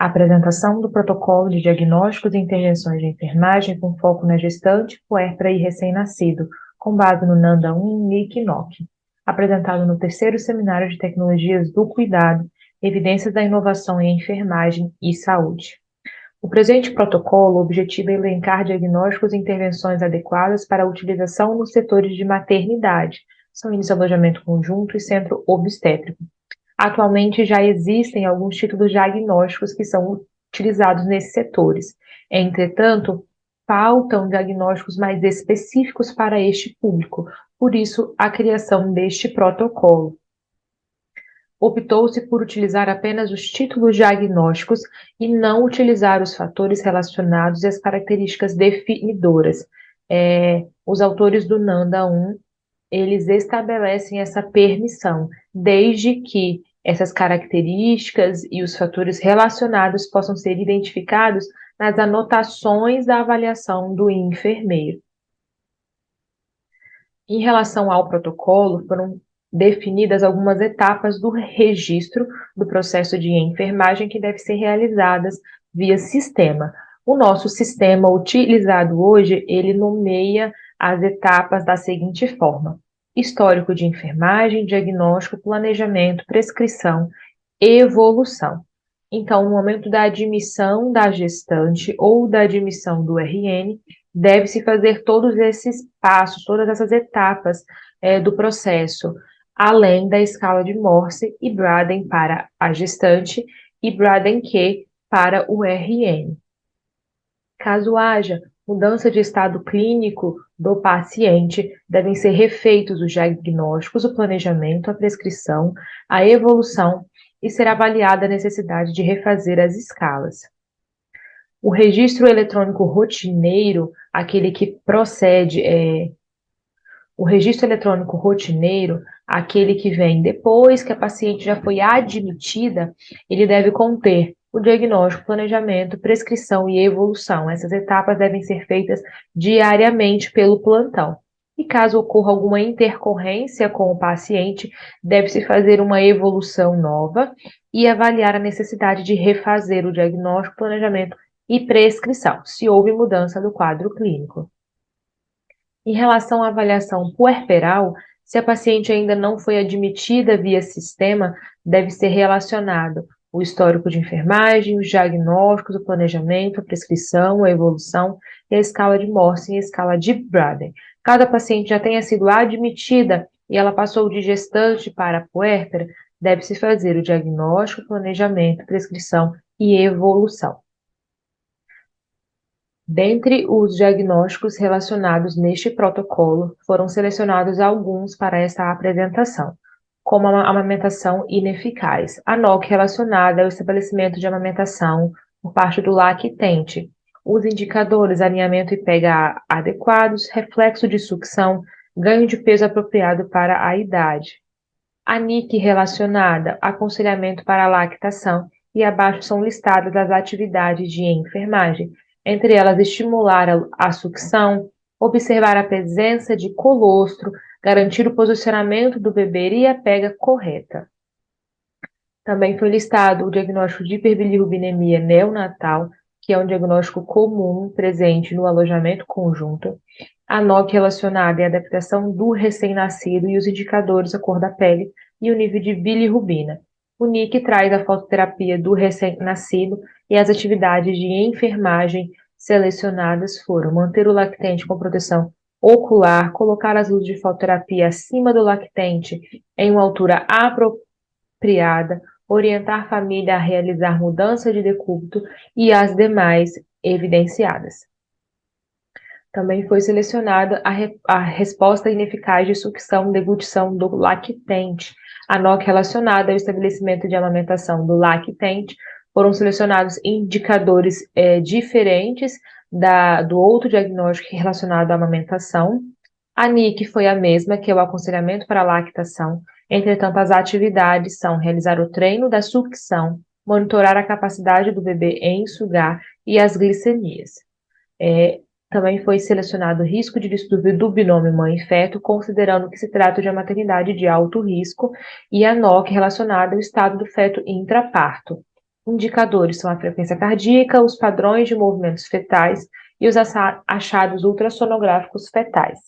Apresentação do protocolo de diagnósticos e intervenções de enfermagem com foco na gestante, puérpera e recém-nascido, com base no NANDA 1 e NIC/NOC. Apresentado no terceiro Seminário de Tecnologias do Cuidado, Evidências da Inovação em Enfermagem e Saúde. O presente protocolo objetiva elencar diagnósticos e intervenções adequadas para a utilização nos setores de maternidade, são início alojamento conjunto e centro obstétrico. Atualmente já existem alguns títulos diagnósticos que são utilizados nesses setores. Entretanto, faltam diagnósticos mais específicos para este público, por isso a criação deste protocolo. Optou-se por utilizar apenas os títulos diagnósticos e não utilizar os fatores relacionados e as características definidoras. Os autores do NANDA 1, eles estabelecem essa permissão, desde que essas características e os fatores relacionados possam ser identificados nas anotações da avaliação do enfermeiro. Em relação ao protocolo, foram definidas algumas etapas do registro do processo de enfermagem que devem ser realizadas via sistema. O nosso sistema utilizado hoje, ele nomeia as etapas da seguinte forma: histórico de enfermagem, diagnóstico, planejamento, prescrição, evolução. Então, no momento da admissão da gestante ou da admissão do RN, deve-se fazer todos esses passos, todas essas etapas do processo, além da escala de Morse e Braden para a gestante e Braden-Q para o RN. Caso haja mudança de estado clínico do paciente, devem ser refeitos os diagnósticos, o planejamento, a prescrição, a evolução e será avaliada a necessidade de refazer as escalas. O registro eletrônico rotineiro, aquele que procede, o registro eletrônico rotineiro, aquele que vem depois que a paciente já foi admitida, ele deve conter o diagnóstico, planejamento, prescrição e evolução. Essas etapas devem ser feitas diariamente pelo plantão. E caso ocorra alguma intercorrência com o paciente, deve-se fazer uma evolução nova e avaliar a necessidade de refazer o diagnóstico, planejamento e prescrição, se houve mudança do quadro clínico. Em relação à avaliação puerperal, se a paciente ainda não foi admitida via sistema, deve ser relacionado o histórico de enfermagem, os diagnósticos, o planejamento, a prescrição, a evolução e a escala de Morse e a escala de Braden. Cada paciente já tenha sido admitida e ela passou de gestante para puérpera, deve-se fazer o diagnóstico, planejamento, prescrição e evolução. Dentre os diagnósticos relacionados neste protocolo, foram selecionados alguns para esta apresentação, como a amamentação ineficaz, a NOC relacionada ao estabelecimento de amamentação por parte do lactente, os indicadores alinhamento e pega adequados, reflexo de sucção, ganho de peso apropriado para a idade. A NIC relacionada, aconselhamento para a lactação, e abaixo são listadas as atividades de enfermagem, entre elas estimular a sucção, observar a presença de colostro, garantir o posicionamento do bebê e a pega correta. Também foi listado o diagnóstico de hiperbilirrubinemia neonatal, que é um diagnóstico comum presente no alojamento conjunto, a NOC relacionada à adaptação do recém-nascido e os indicadores, a cor da pele e o nível de bilirrubina. O NIC traz a fototerapia do recém-nascido e as atividades de enfermagem selecionadas foram manter o lactente com proteção ocular, colocar as luzes de fototerapia acima do lactente em uma altura apropriada, orientar a família a realizar mudança de decúbito e as demais evidenciadas. Também foi selecionada a resposta ineficaz de sucção e deglutição do lactente. A NOC relacionada ao estabelecimento de amamentação do lactente, foram selecionados indicadores diferentes do outro diagnóstico relacionado à amamentação. A NIC foi a mesma, que é o aconselhamento para a lactação. Entretanto, as atividades são realizar o treino da sucção, monitorar a capacidade do bebê em sugar e as glicemias. Também foi selecionado o risco de distúrbio do binômio mãe-feto, considerando que se trata de uma maternidade de alto risco, e a NOC relacionada ao estado do feto intraparto. Indicadores são a frequência cardíaca, os padrões de movimentos fetais e os achados ultrassonográficos fetais.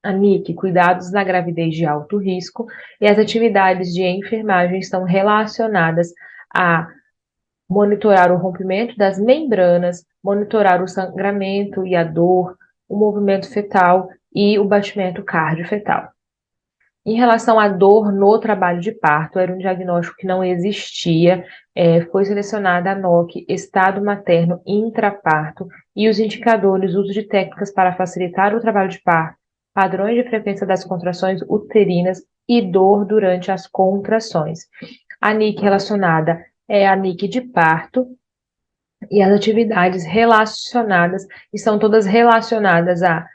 A NIC, cuidados na gravidez de alto risco, e as atividades de enfermagem estão relacionadas a monitorar o rompimento das membranas, monitorar o sangramento e a dor, o movimento fetal e o batimento cardiofetal. Em relação à dor no trabalho de parto, era um diagnóstico que não existia, foi selecionada a NOC, estado materno intraparto, e os indicadores, uso de técnicas para facilitar o trabalho de parto, padrões de frequência das contrações uterinas e dor durante as contrações. A NIC relacionada é a NIC de parto, e as atividades relacionadas estão todas relacionadas a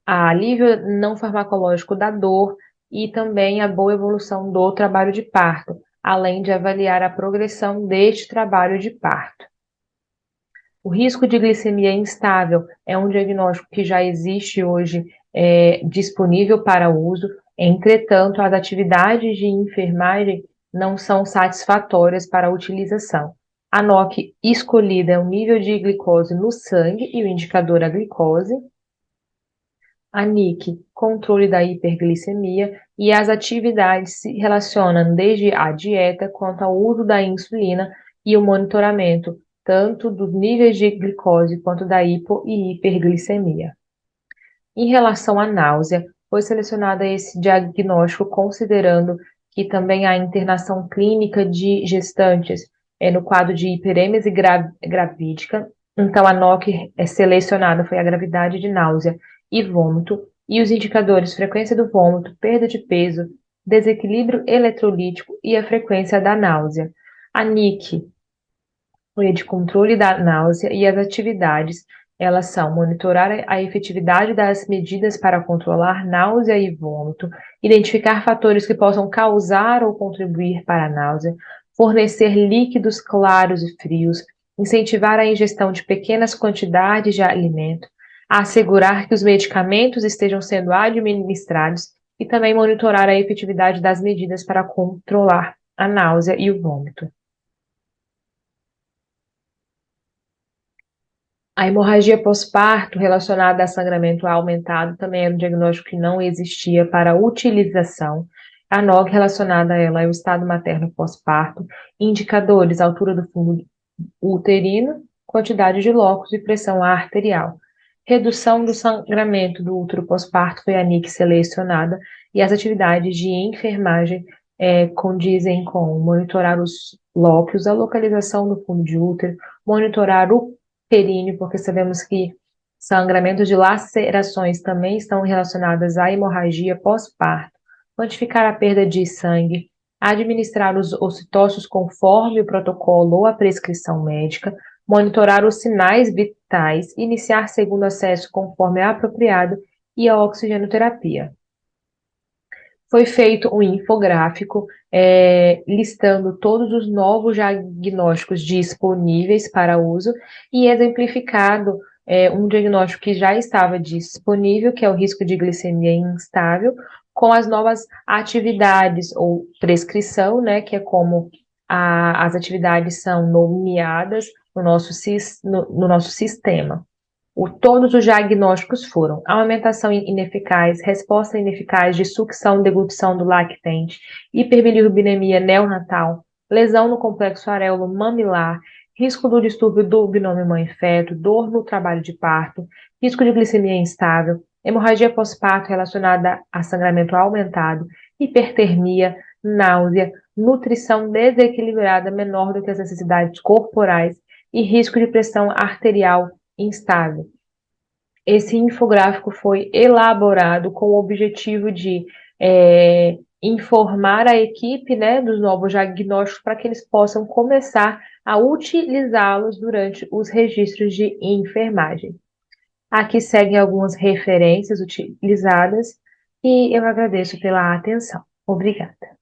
alívio não farmacológico da dor e também a boa evolução do trabalho de parto, além de avaliar a progressão deste trabalho de parto. O risco de glicemia instável é um diagnóstico que já existe hoje disponível para uso, entretanto, as atividades de enfermagem não são satisfatórias para a utilização. A NOC escolhida é o nível de glicose no sangue e o indicador a glicose. A NIC, controle da hiperglicemia, e as atividades se relacionam desde a dieta quanto ao uso da insulina e o monitoramento, tanto dos níveis de glicose quanto da hipo e hiperglicemia. Em relação à náusea, foi selecionado esse diagnóstico considerando que também há internação clínica de gestantes no quadro de hiperêmese gravídica. Então, a NOC selecionada foi a gravidade de náusea e vômito, e os indicadores frequência do vômito, perda de peso, desequilíbrio eletrolítico e a frequência da náusea. A NIC foi a de controle da náusea, e as atividades, elas são monitorar a efetividade das medidas para controlar náusea e vômito, identificar fatores que possam causar ou contribuir para a náusea, fornecer líquidos claros e frios, incentivar a ingestão de pequenas quantidades de alimento, assegurar que os medicamentos estejam sendo administrados e também monitorar a efetividade das medidas para controlar a náusea e o vômito. A hemorragia pós-parto relacionada a sangramento aumentado também era um diagnóstico que não existia para utilização. A NOG relacionada a ela é o estado materno pós-parto, indicadores, altura do fundo uterino, quantidade de locos e pressão arterial. Redução do sangramento do útero pós-parto foi a NIC selecionada, e as atividades de enfermagem condizem com monitorar os lóquios, a localização do fundo de útero, monitorar o períneo, porque sabemos que sangramentos de lacerações também estão relacionadas à hemorragia pós-parto, quantificar a perda de sangue, administrar os ocitossos conforme o protocolo ou a prescrição médica, monitorar os sinais vitais, iniciar segundo acesso conforme é apropriado e a oxigenoterapia. Foi feito um infográfico listando todos os novos diagnósticos disponíveis para uso e exemplificado um diagnóstico que já estava disponível, que é o risco de glicemia instável, com as novas atividades ou prescrição, né, que é como as atividades são nomeadas no nosso sistema. Todos os diagnósticos foram amamentação ineficaz, resposta ineficaz de sucção, deglutição do lactente, hiperbilirrubinemia neonatal, lesão no complexo areolo mamilar, risco do distúrbio do binômio mãe-feto, dor no trabalho de parto, risco de glicemia instável, hemorragia pós-parto relacionada a sangramento aumentado, hipertermia, náusea, nutrição desequilibrada menor do que as necessidades corporais e risco de pressão arterial instável. Esse infográfico foi elaborado com o objetivo de informar a equipe, né, dos novos diagnósticos para que eles possam começar a utilizá-los durante os registros de enfermagem. Aqui seguem algumas referências utilizadas e eu agradeço pela atenção. Obrigada.